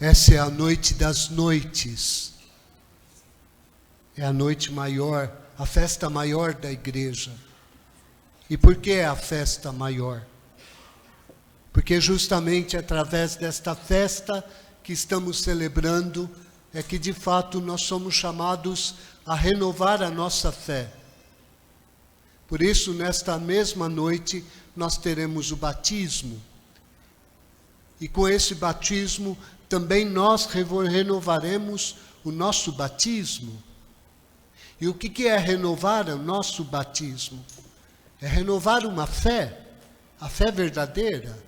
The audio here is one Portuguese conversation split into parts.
Essa é a noite das noites. É a noite maior, a festa maior da igreja. E por que é a festa maior? Porque justamente através desta festa que estamos celebrando, é que de fato nós somos chamados a renovar a nossa fé. Por isso, nesta mesma noite, nós teremos o batismo. E com esse batismo, também nós renovaremos o nosso batismo. E o que é renovar o nosso batismo? É renovar uma fé, a fé verdadeira.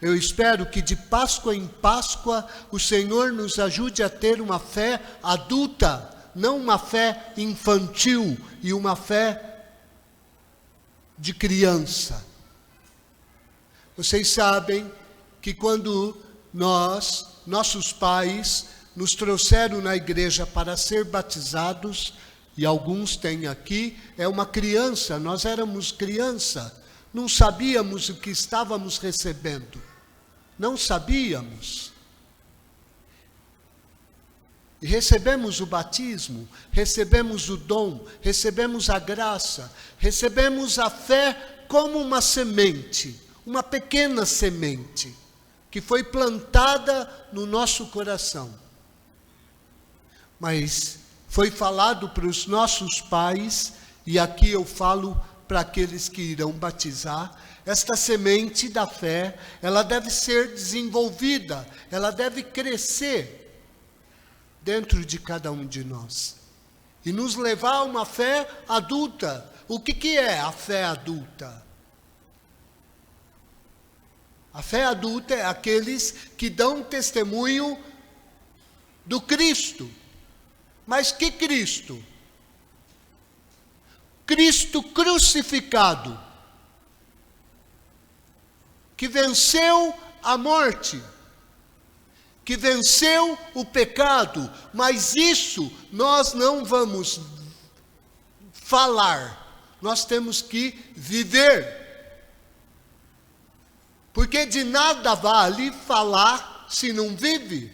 Eu espero que de Páscoa em Páscoa o Senhor nos ajude a ter uma fé adulta, não uma fé infantil e uma fé de criança. Vocês sabem que quando nossos pais nos trouxeram na igreja para ser batizados, e alguns têm aqui, é uma criança, nós éramos criança, não sabíamos o que estávamos recebendo, não sabíamos. E recebemos o batismo, recebemos o dom, recebemos a graça, recebemos a fé como uma semente, uma pequena semente, que foi plantada no nosso coração. Mas foi falado para os nossos pais, e aqui eu falo para aqueles que irão batizar, esta semente da fé, ela deve ser desenvolvida, ela deve crescer dentro de cada um de nós. E nos levar a uma fé adulta. O que é a fé adulta? A fé adulta é aqueles que dão testemunho do Cristo. Mas que Cristo? Cristo crucificado, que venceu a morte, que venceu o pecado, mas isso nós não vamos falar, nós temos que viver. Porque de nada vale falar se não vive.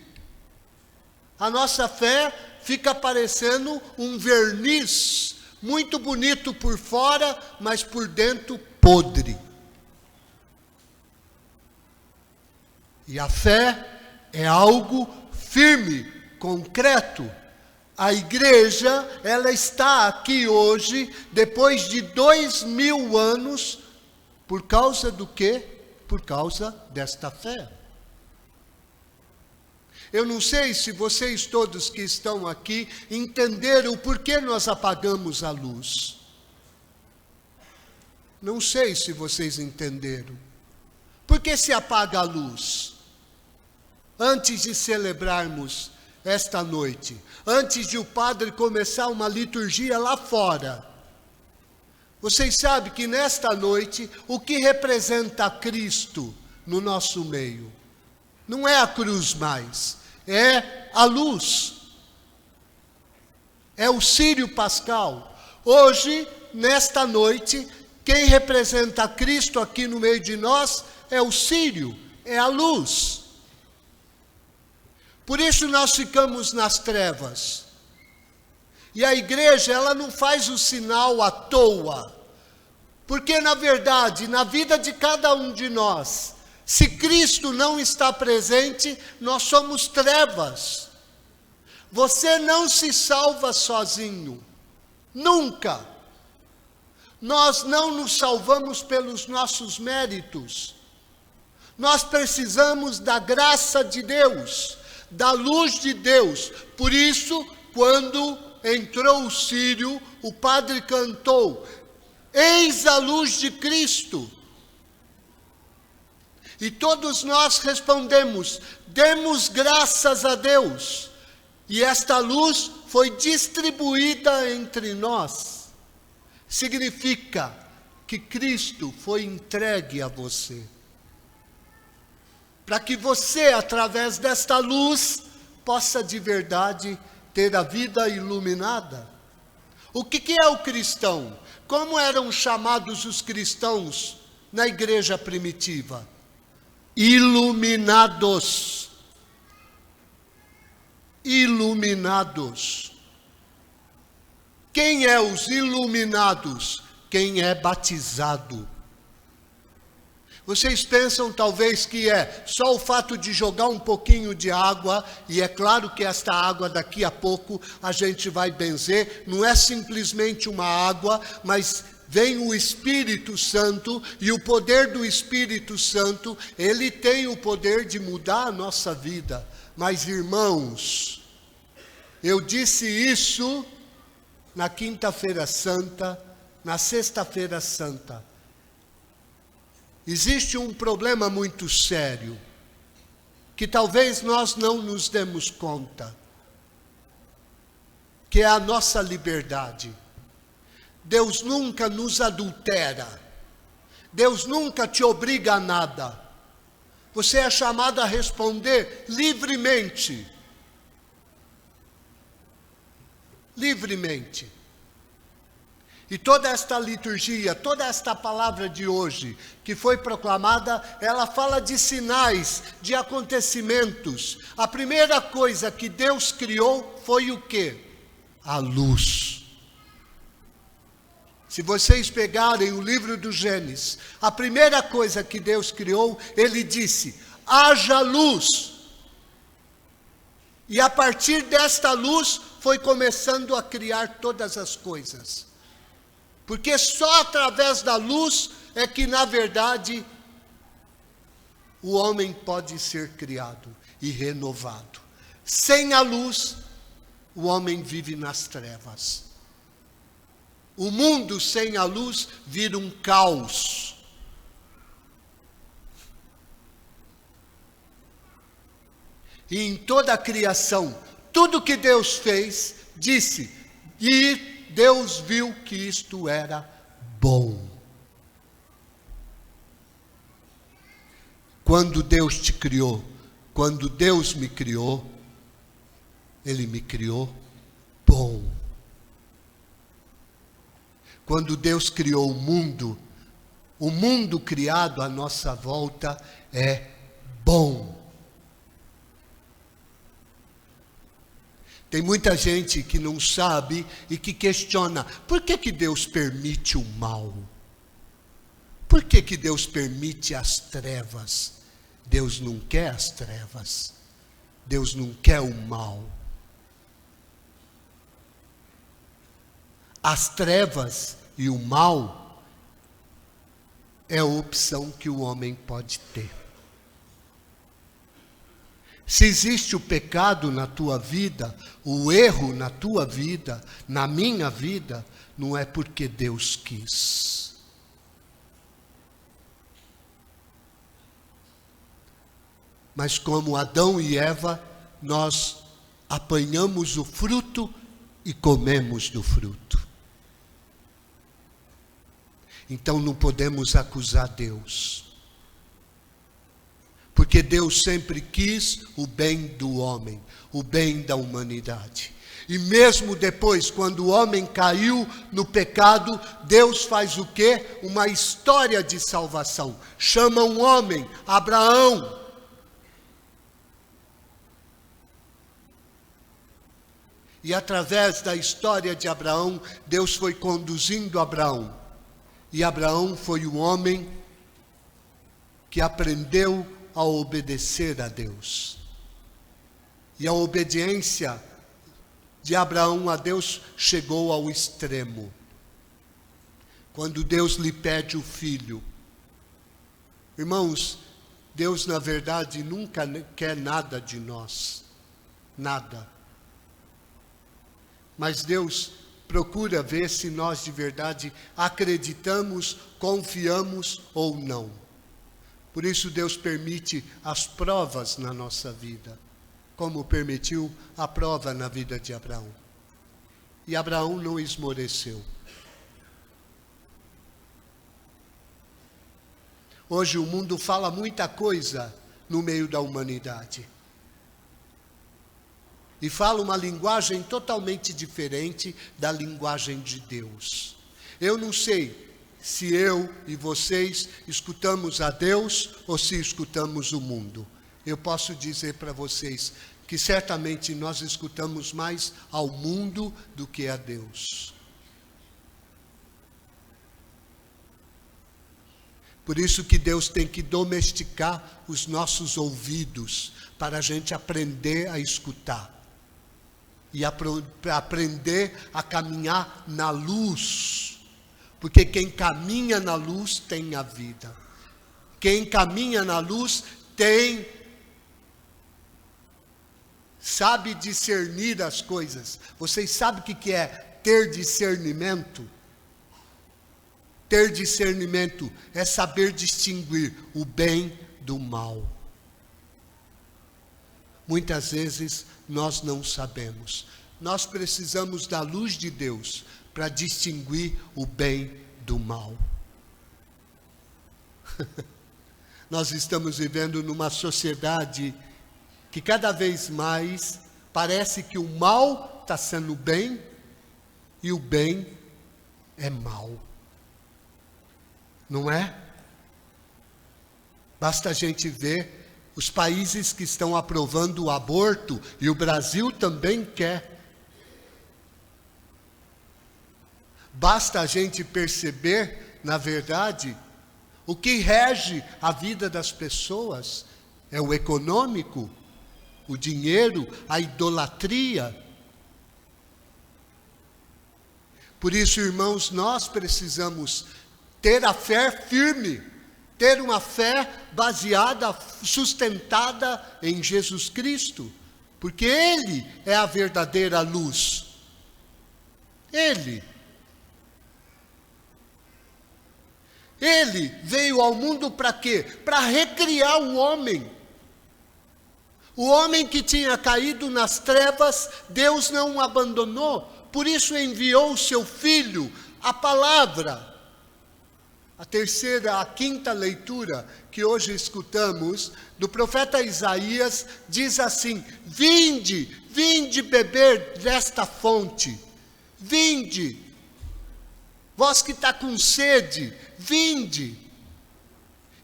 A nossa fé fica parecendo um verniz, muito bonito por fora, mas por dentro podre. E a fé é algo firme, concreto. A igreja, ela está aqui hoje, depois de 2000 anos, por causa do quê? Por causa desta fé. Eu não sei se vocês todos que estão aqui entenderam por que nós apagamos a luz. Não sei se vocês entenderam. Por que se apaga a luz? Antes de celebrarmos esta noite, antes de o padre começar uma liturgia lá fora, vocês sabem que nesta noite, o que representa Cristo no nosso meio? Não é a cruz mais, é a luz. É o círio pascal. Hoje, nesta noite, quem representa Cristo aqui no meio de nós é o círio, é a luz. Por isso nós ficamos nas trevas. E a igreja, ela não faz o sinal à toa. Porque, na verdade, na vida de cada um de nós, se Cristo não está presente, nós somos trevas. Você não se salva sozinho. Nunca. Nós não nos salvamos pelos nossos méritos. Nós precisamos da graça de Deus, da luz de Deus. Por isso, quando entrou o círio, o padre cantou: eis a luz de Cristo. E todos nós respondemos: demos graças a Deus. E esta luz foi distribuída entre nós. Significa que Cristo foi entregue a você. Para que você, através desta luz, possa de verdade ter a vida iluminada. O que é o cristão? Como eram chamados os cristãos na igreja primitiva? Iluminados. iluminados. Quem é os iluminados? Quem é batizado. Vocês pensam talvez que é só o fato de jogar um pouquinho de água, e é claro que esta água daqui a pouco a gente vai benzer, não é simplesmente uma água, mas vem o Espírito Santo, e o poder do Espírito Santo, ele tem o poder de mudar a nossa vida. Mas irmãos, eu disse isso na quinta-feira santa, na sexta-feira santa. Existe um problema muito sério, que talvez nós não nos demos conta, que é a nossa liberdade. Deus nunca nos adultera. Deus nunca te obriga a nada. Você é chamado a responder livremente. Livremente. E toda esta liturgia, toda esta palavra de hoje, que foi proclamada, ela fala de sinais, de acontecimentos. A primeira coisa que Deus criou foi o quê? A luz. Se vocês pegarem o livro do Gênesis, a primeira coisa que Deus criou, ele disse, haja luz. E a partir desta luz, foi começando a criar todas as coisas. Porque só através da luz é que, na verdade, o homem pode ser criado e renovado. Sem a luz, o homem vive nas trevas. O mundo sem a luz vira um caos. E em toda a criação, tudo que Deus fez, disse, e Deus viu que isto era bom. Quando Deus te criou, quando Deus me criou, Ele me criou bom. Quando Deus criou o mundo criado à nossa volta é bom. Tem muita gente que não sabe e que questiona, por que Deus permite o mal? Por que Deus permite as trevas? Deus não quer as trevas. Deus não quer o mal. As trevas e o mal é a opção que o homem pode ter. Se existe o pecado na tua vida, o erro na tua vida, na minha vida, não é porque Deus quis. Mas como Adão e Eva, nós apanhamos o fruto e comemos do fruto. Então não podemos acusar Deus. Porque Deus sempre quis o bem do homem, o bem da humanidade. E mesmo depois, quando o homem caiu no pecado, Deus faz o quê? Uma história de salvação. Chama um homem, Abraão. E através da história de Abraão, Deus foi conduzindo Abraão. E Abraão foi o homem que aprendeu a obedecer a Deus. E a obediência de Abraão a Deus chegou ao extremo. Quando Deus lhe pede o filho. Irmãos, Deus na verdade nunca quer nada de nós. Nada. Mas Deus procura ver se nós de verdade acreditamos, confiamos ou não. Por isso Deus permite as provas na nossa vida, como permitiu a prova na vida de Abraão. E Abraão não esmoreceu. Hoje o mundo fala muita coisa no meio da humanidade. E fala uma linguagem totalmente diferente da linguagem de Deus. Eu não sei se eu e vocês escutamos a Deus ou se escutamos o mundo. eu posso dizer para vocês que certamente nós escutamos mais ao mundo do que a Deus. Por isso que Deus tem que domesticar os nossos ouvidos, para a gente aprender a escutar. E aprender a caminhar na luz. Porque quem caminha na luz tem a vida. Quem caminha na luz sabe discernir as coisas. Vocês sabem o que é ter discernimento? Ter discernimento é saber distinguir o bem do mal. Muitas vezes nós não sabemos. Nós precisamos da luz de Deus para distinguir o bem do mal. Nós estamos vivendo numa sociedade que cada vez mais parece que o mal está sendo bem e o bem é mal. Não é? Basta a gente ver os países que estão aprovando o aborto, e o Brasil também quer. Basta a gente perceber, na verdade, o que rege a vida das pessoas é o econômico, o dinheiro, a idolatria. Por isso, irmãos, nós precisamos ter a fé firme, ter uma fé baseada, sustentada em Jesus Cristo, porque Ele é a verdadeira luz. Ele veio ao mundo para quê? Para recriar o homem. O homem que tinha caído nas trevas, Deus não o abandonou, por isso enviou o seu Filho, a palavra. A quinta leitura que hoje escutamos, do profeta Isaías, diz assim: vinde beber desta fonte, vinde, vós que está com sede, vinde.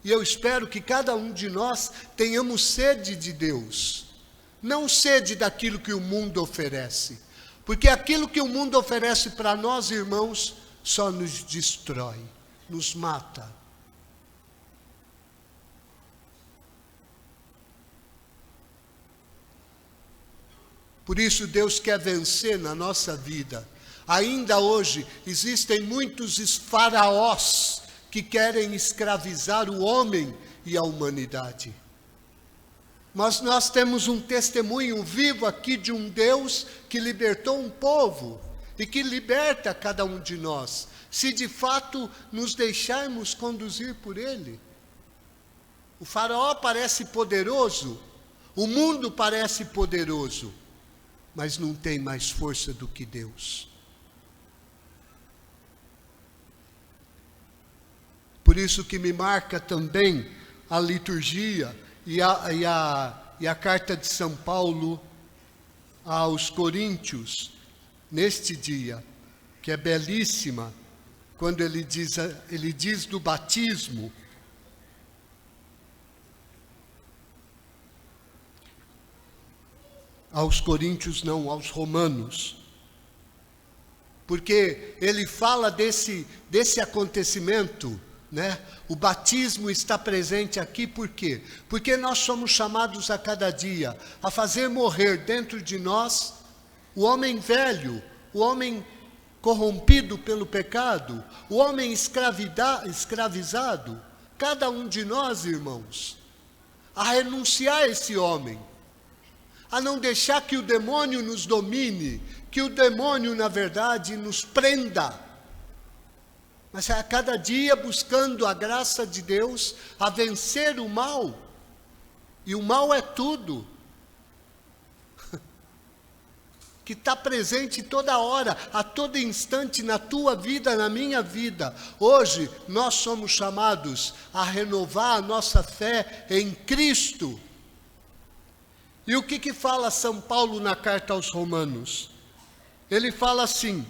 E eu espero que cada um de nós tenhamos sede de Deus, não sede daquilo que o mundo oferece, porque aquilo que o mundo oferece para nós, irmãos, só nos destrói, nos mata. Por isso Deus quer vencer na nossa vida. Ainda hoje existem muitos faraós que querem escravizar o homem e a humanidade. Mas nós temos um testemunho vivo aqui de um Deus que libertou um povo e que liberta cada um de nós, se de fato nos deixarmos conduzir por Ele. O faraó parece poderoso, o mundo parece poderoso, mas não tem mais força do que Deus. Por isso que me marca também a liturgia e a carta de São Paulo aos Coríntios, neste dia, que é belíssima, quando ele diz do batismo. Aos Coríntios não, aos Romanos. Porque ele fala desse acontecimento, né? O batismo está presente aqui por quê? Porque nós somos chamados a cada dia a fazer morrer dentro de nós o homem velho, o homem corrompido pelo pecado, o homem escravizado, cada um de nós, irmãos, a renunciar a esse homem, a não deixar que o demônio nos domine, que o demônio, na verdade, nos prenda, mas a cada dia buscando a graça de Deus a vencer o mal, e o mal é tudo, que está presente toda hora, a todo instante na tua vida, na minha vida. Hoje nós somos chamados a renovar a nossa fé em Cristo. E o que fala São Paulo na carta aos Romanos? Ele fala assim: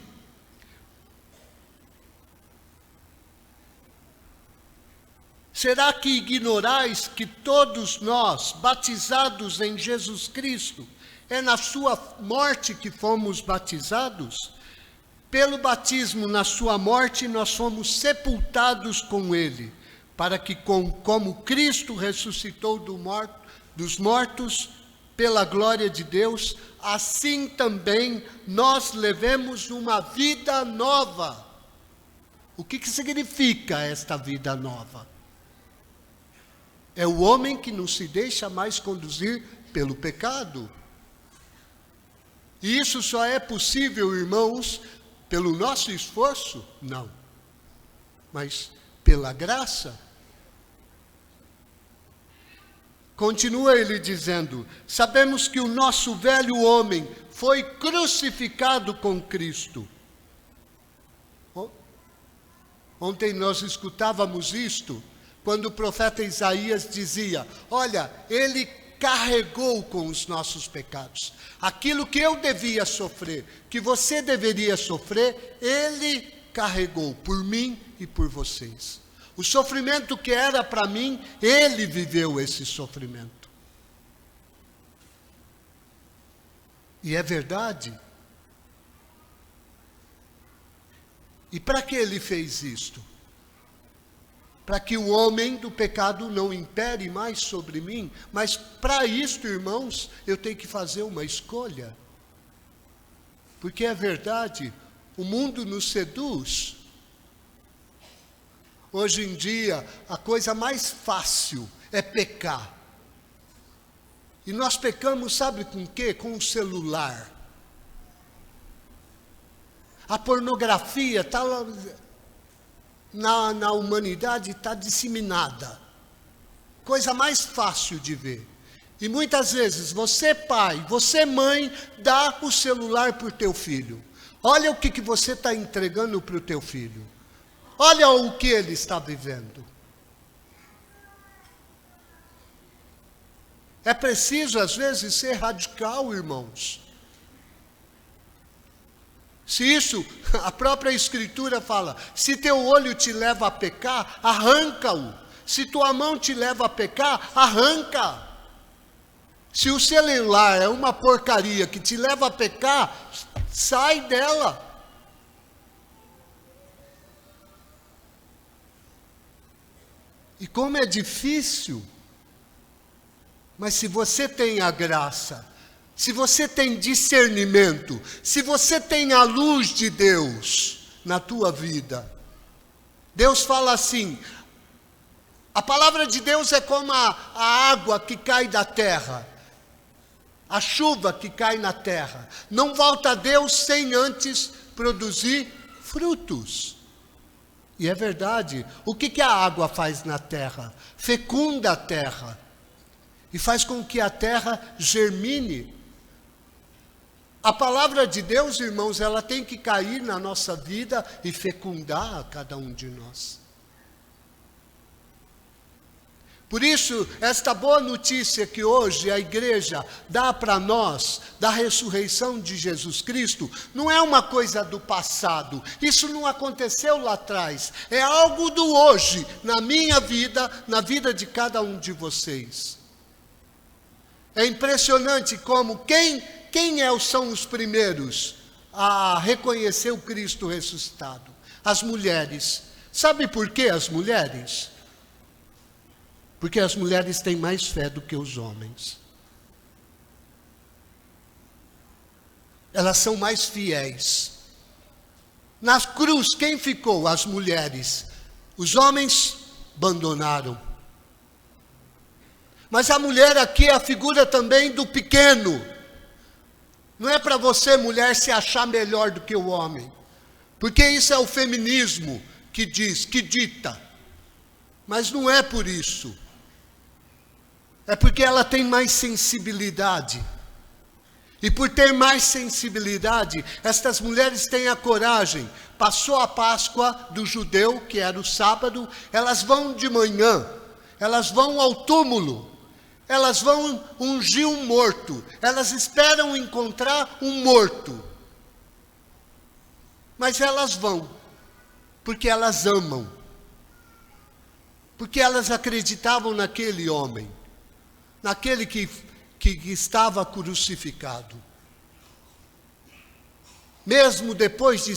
Será que ignorais que todos nós, batizados em Jesus Cristo, é na sua morte que fomos batizados? Pelo batismo na sua morte, nós fomos sepultados com ele, para que, como Cristo ressuscitou dos mortos, pela glória de Deus, assim também nós levemos uma vida nova. O que significa esta vida nova? É o homem que não se deixa mais conduzir pelo pecado. E isso só é possível, irmãos, pelo nosso esforço? Não. Mas pela graça. Continua ele dizendo: sabemos que o nosso velho homem foi crucificado com Cristo. Ontem nós escutávamos isto, quando o profeta Isaías dizia: olha, ele carregou com os nossos pecados. Aquilo que eu devia sofrer, que você deveria sofrer, ele carregou por mim e por vocês. O sofrimento que era para mim, ele viveu esse sofrimento. E é verdade. E para que ele fez isto? Para que o homem do pecado não impere mais sobre mim. Mas para isto, irmãos, eu tenho que fazer uma escolha. Porque é verdade, o mundo nos seduz. Hoje em dia, a coisa mais fácil é pecar. E nós pecamos, sabe com o quê? Com o celular. A pornografia está na humanidade, está disseminada. Coisa mais fácil de ver. E muitas vezes, você pai, você mãe, dá o celular para o teu filho. Olha o que você está entregando para o teu filho. Olha o que ele está vivendo. É preciso, às vezes, ser radical, irmãos. Se isso, a própria Escritura fala, se teu olho te leva a pecar, arranca-o. Se tua mão te leva a pecar, arranca. Se o celular é uma porcaria que te leva a pecar, sai dela. E como é difícil, mas se você tem a graça, se você tem discernimento, se você tem a luz de Deus na tua vida, Deus fala assim, a palavra de Deus é como a água que cai da terra, a chuva que cai na terra, não volta a Deus sem antes produzir frutos. E é verdade, o que a água faz na terra? Fecunda a terra e faz com que a terra germine. A palavra de Deus, irmãos, ela tem que cair na nossa vida e fecundar a cada um de nós. Por isso, esta boa notícia que hoje a igreja dá para nós, da ressurreição de Jesus Cristo, não é uma coisa do passado. Isso não aconteceu lá atrás. É algo do hoje, na minha vida, na vida de cada um de vocês. É impressionante como são os primeiros a reconhecer o Cristo ressuscitado? As mulheres. Sabe por que as mulheres? Porque as mulheres têm mais fé do que os homens. Elas são mais fiéis. Na cruz, quem ficou? As mulheres. Os homens abandonaram. Mas a mulher aqui é a figura também do pequeno. Não é para você, mulher, se achar melhor do que o homem. Porque isso é o feminismo que diz, que dita. Mas não é por isso. É porque ela tem mais sensibilidade. E por ter mais sensibilidade, estas mulheres têm a coragem. Passou a Páscoa do judeu, que era o sábado, elas vão de manhã, elas vão ao túmulo, elas vão ungir um morto, elas esperam encontrar um morto. Mas elas vão, porque elas amam. Porque elas acreditavam naquele homem, naquele que estava crucificado. Mesmo depois de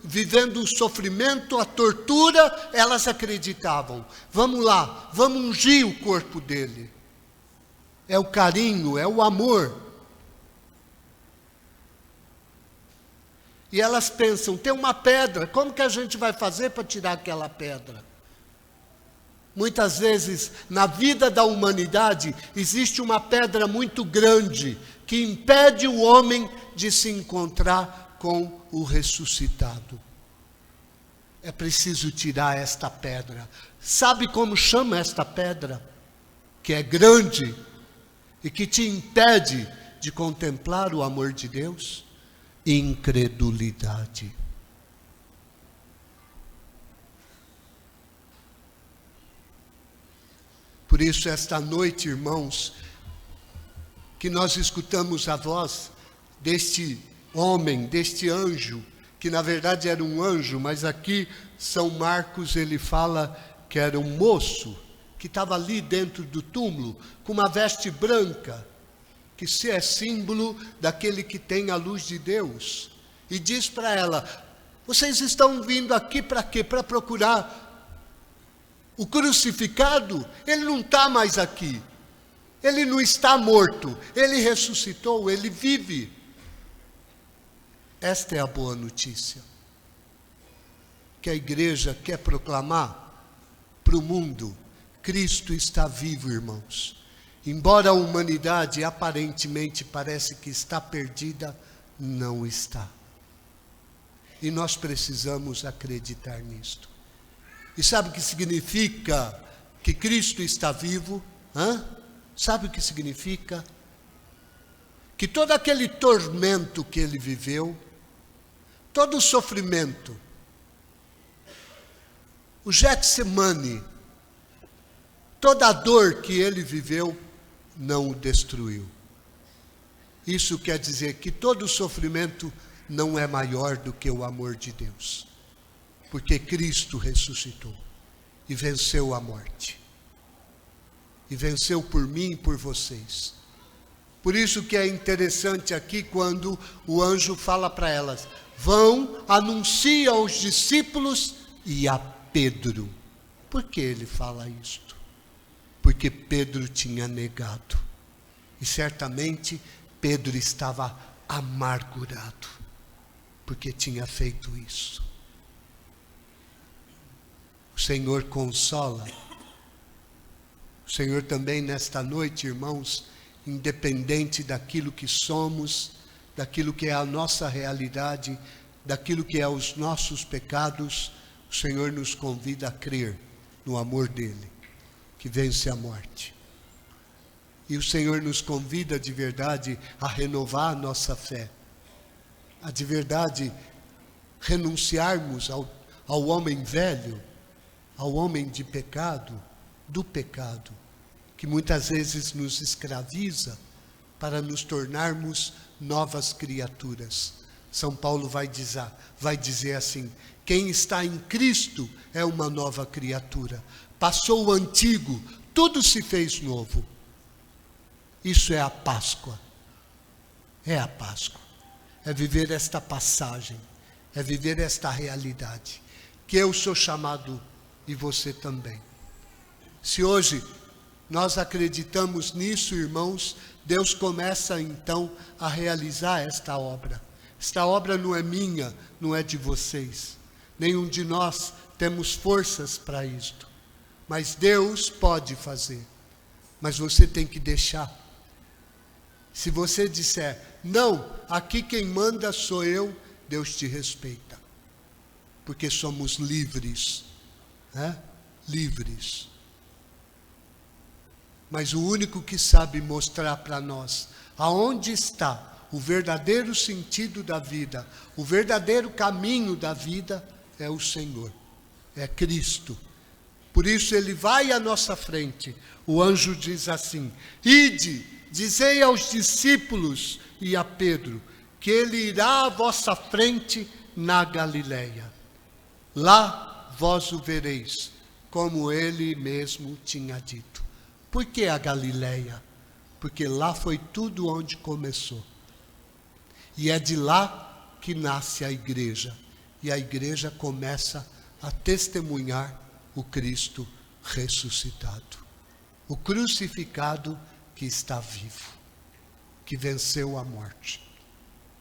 vivendo o sofrimento, a tortura, elas acreditavam. Vamos lá, vamos ungir o corpo dele. É o carinho, é o amor. E elas pensam, tem uma pedra, como que a gente vai fazer para tirar aquela pedra? Muitas vezes, na vida da humanidade, existe uma pedra muito grande que impede o homem de se encontrar com o ressuscitado. É preciso tirar esta pedra. Sabe como chama esta pedra? Que é grande e que te impede de contemplar o amor de Deus? Incredulidade. Por isso, esta noite, irmãos, que nós escutamos a voz deste homem, deste anjo, que na verdade era um anjo, mas aqui São Marcos ele fala que era um moço, que estava ali dentro do túmulo, com uma veste branca, que se é símbolo daquele que tem a luz de Deus. E diz para ela, vocês estão vindo aqui para quê? Para procurar o crucificado? Ele não está mais aqui. Ele não está morto. Ele ressuscitou, ele vive. Esta é a boa notícia que a igreja quer proclamar para o mundo. Cristo está vivo, irmãos. Embora a humanidade aparentemente parece que está perdida, não está. E nós precisamos acreditar nisto. E sabe o que significa que Cristo está vivo? Sabe o que significa? Que todo aquele tormento que ele viveu, todo o sofrimento, o Getsemane, toda a dor que ele viveu, não o destruiu. Isso quer dizer que todo o sofrimento não é maior do que o amor de Deus. Porque Cristo ressuscitou e venceu a morte. E venceu por mim e por vocês. Por isso que é interessante aqui quando o anjo fala para elas, vão, anuncia aos discípulos e a Pedro. Por que ele fala isto? Porque Pedro tinha negado. E certamente Pedro estava amargurado, porque tinha feito isso. O Senhor consola. O Senhor também nesta noite, irmãos, independente daquilo que somos, daquilo que é a nossa realidade, daquilo que é os nossos pecados, o Senhor nos convida a crer no amor dele, que vence a morte. E o Senhor nos convida de verdade a renovar a nossa fé, a de verdade renunciarmos ao homem velho, ao homem de pecado, do pecado, que muitas vezes nos escraviza para nos tornarmos novas criaturas. São Paulo vai dizer assim, quem está em Cristo é uma nova criatura. Passou o antigo, tudo se fez novo. Isso é a Páscoa. É a Páscoa. É viver esta passagem, é viver esta realidade, que eu sou chamado e você também. Se hoje nós acreditamos nisso, irmãos, Deus começa então a realizar esta obra. Esta obra não é minha, não é de vocês. Nenhum de nós temos forças para isto. Mas Deus pode fazer. Mas você tem que deixar. Se você disser, não, aqui quem manda sou eu, Deus te respeita. Porque somos livres. Livres. Mas o único que sabe mostrar para nós aonde está o verdadeiro sentido da vida, o verdadeiro caminho da vida é o Senhor, é Cristo. Por isso ele vai à nossa frente. O anjo diz assim, ide, dizei aos discípulos e a Pedro, que ele irá à vossa frente na Galileia. Lá vós o vereis, como ele mesmo tinha dito. Por que a Galileia? Porque lá foi tudo onde começou. E é de lá que nasce a igreja. E a igreja começa a testemunhar o Cristo ressuscitado. O crucificado que está vivo, que venceu a morte.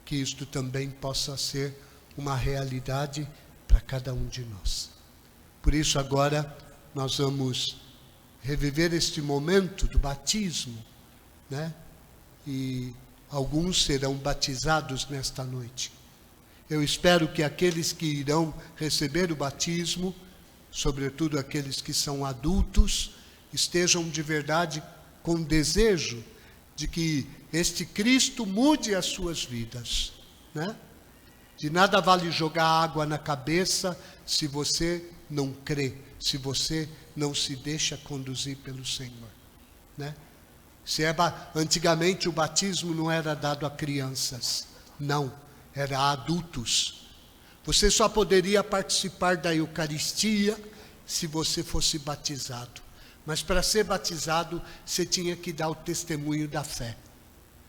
Que isto também possa ser uma realidade para cada um de nós. Por isso agora nós vamos reviver este momento do batismo, né? E alguns serão batizados nesta noite. Eu espero que aqueles que irão receber o batismo, sobretudo aqueles que são adultos, estejam de verdade com desejo de que este Cristo mude as suas vidas, né? De nada vale jogar água na cabeça se você não crê, se você não se deixa conduzir pelo Senhor, né? Antigamente o batismo não era dado a crianças, não, era a adultos. Você só poderia participar da Eucaristia se você fosse batizado. Mas para ser batizado, você tinha que dar o testemunho da fé.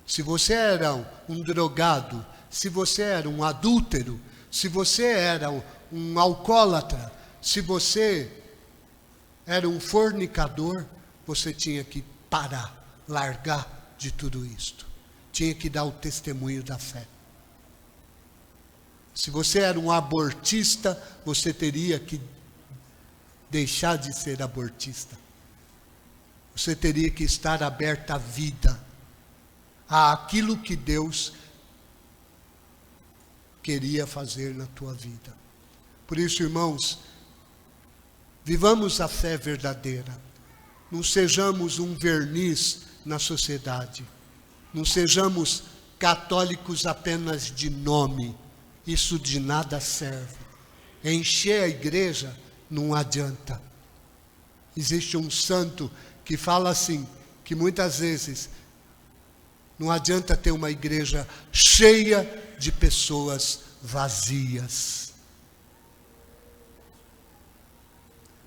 Se você era um drogado, se você era um adúltero, se você era um alcoólatra, se você era um fornicador, você tinha que parar, largar de tudo isto. Tinha que dar o testemunho da fé. Se você era um abortista, você teria que deixar de ser abortista. Você teria que estar aberto à vida, àquilo que Deus queria fazer na tua vida. Por isso, irmãos, vivamos a fé verdadeira. Não sejamos um verniz na sociedade. Não sejamos católicos apenas de nome. Isso de nada serve. Encher a igreja não adianta. Existe um santo que fala assim, que muitas vezes não adianta ter uma igreja cheia de pessoas vazias.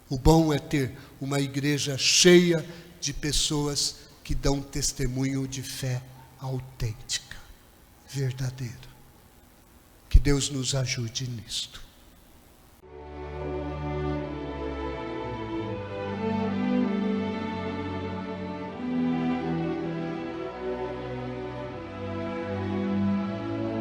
O bom é ter uma igreja cheia de pessoas que dão testemunho de fé autêntica, verdadeira. Que Deus nos ajude nisto.